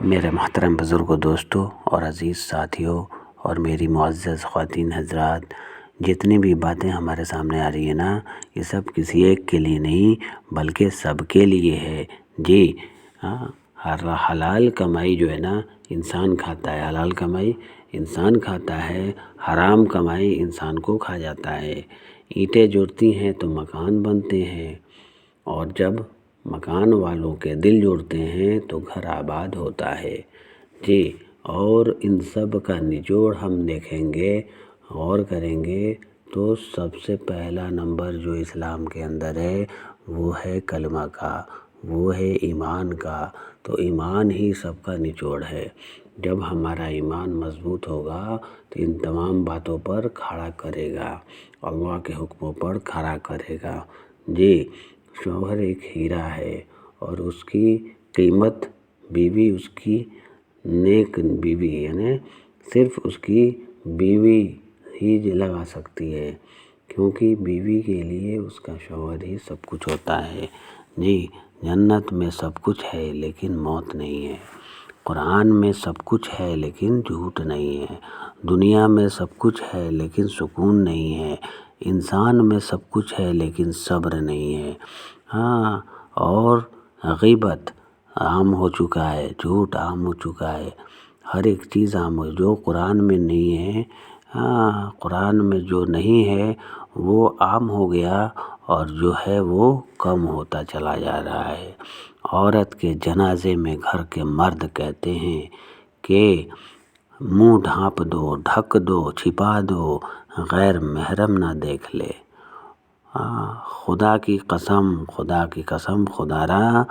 میرے محترم بزرگوں، دوستوں اور عزیز ساتھیوں اور میری معزز خواتین حضرات، جتنی بھی باتیں ہمارے سامنے آ رہی ہیں نا، یہ سب کسی ایک کے لیے نہیں بلکہ سب کے لیے ہے جی۔ حلال کمائی جو ہے نا انسان کھاتا ہے، حلال کمائی انسان کھاتا ہے، حرام کمائی انسان کو کھا جاتا ہے۔ اینٹیں جڑتی ہیں تو مکان بنتے ہیں، اور جب مکان والوں کے دل جڑتے ہیں تو گھر آباد ہوتا ہے جی۔ اور ان سب کا نچوڑ ہم دیکھیں گے، غور کریں گے تو سب سے پہلا نمبر جو اسلام کے اندر ہے وہ ہے کلمہ کا، وہ ہے ایمان کا۔ تو ایمان ہی سب کا نچوڑ ہے۔ جب ہمارا ایمان مضبوط ہوگا تو ان تمام باتوں پر کھڑا کرے گا، اللہ کے حکموں پر کھڑا کرے گا جی۔ شوہر ایک ہیرا ہے، اور اس کی قیمت بیوی اس کی نیک بیوی یعنی صرف اس کی بیوی ہی لگا سکتی ہے، کیونکہ بیوی کے لیے اس کا شوہر ہی سب کچھ ہوتا ہے جی۔ جنت میں سب کچھ ہے لیکن موت نہیں ہے، قرآن میں سب کچھ ہے لیکن جھوٹ نہیں ہے، دنیا میں سب کچھ ہے لیکن سکون نہیں ہے، انسان میں سب کچھ ہے لیکن صبر نہیں ہے۔ اور غیبت عام ہو چکا ہے، جھوٹ عام ہو چکا ہے، ہر ایک چیز عام ہو، جو قرآن میں نہیں ہے، قرآن میں جو نہیں ہے وہ عام ہو گیا، اور جو ہے وہ کم ہوتا چلا جا رہا ہے۔ عورت کے جنازے میں گھر کے مرد کہتے ہیں کہ منہ ڈھانپ دو، ڈھک دو، چھپا دو، غیر محرم نہ دیکھ لے۔ خدا کی قسم خدا را،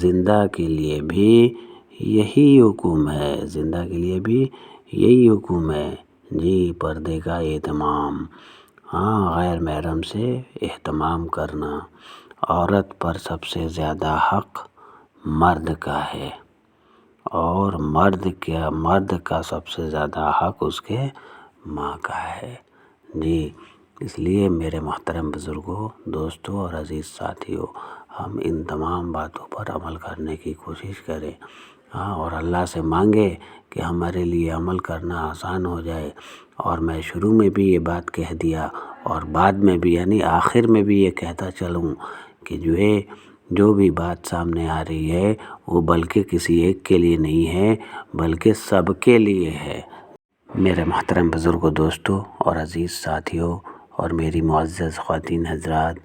زندہ کے لیے بھی یہی حکم ہے، زندہ کے لیے بھی یہی حکم ہے جی۔ پردے کا اہتمام، غیر محرم سے اہتمام کرنا۔ عورت پر سب سے زیادہ حق مرد کا ہے، اور مرد کا سب سے زیادہ حق اس کے ماں کا ہے جی۔ اس لیے میرے محترم بزرگوں، دوستوں اور عزیز ساتھیوں، ہم ان تمام باتوں پر عمل کرنے کی کوشش کریں، اور اللہ سے مانگے کہ ہمارے لیے عمل کرنا آسان ہو جائے۔ اور میں شروع میں بھی یہ بات کہہ دیا، اور بعد میں بھی یعنی آخر میں بھی یہ کہتا چلوں کہ جو بھی بات سامنے آ رہی ہے وہ بلکہ کسی ایک کے لیے نہیں ہے بلکہ سب کے لیے ہے۔ میرے محترم بزرگوں، دوستوں اور عزیز ساتھیوں اور میری معزز خواتین حضرات،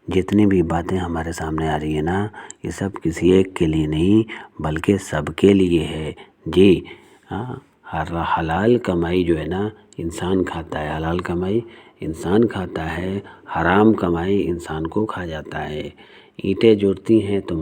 جتنی بھی باتیں ہمارے سامنے آ رہی ہیں نا، یہ سب کسی ایک کے لیے نہیں بلکہ سب کے لیے ہے جی۔ حلال کمائی جو ہے نا انسان کھاتا ہے، حلال کمائی انسان کھاتا ہے، حرام کمائی انسان کو کھا جاتا ہے۔ اینٹیں جڑتی ہیں تو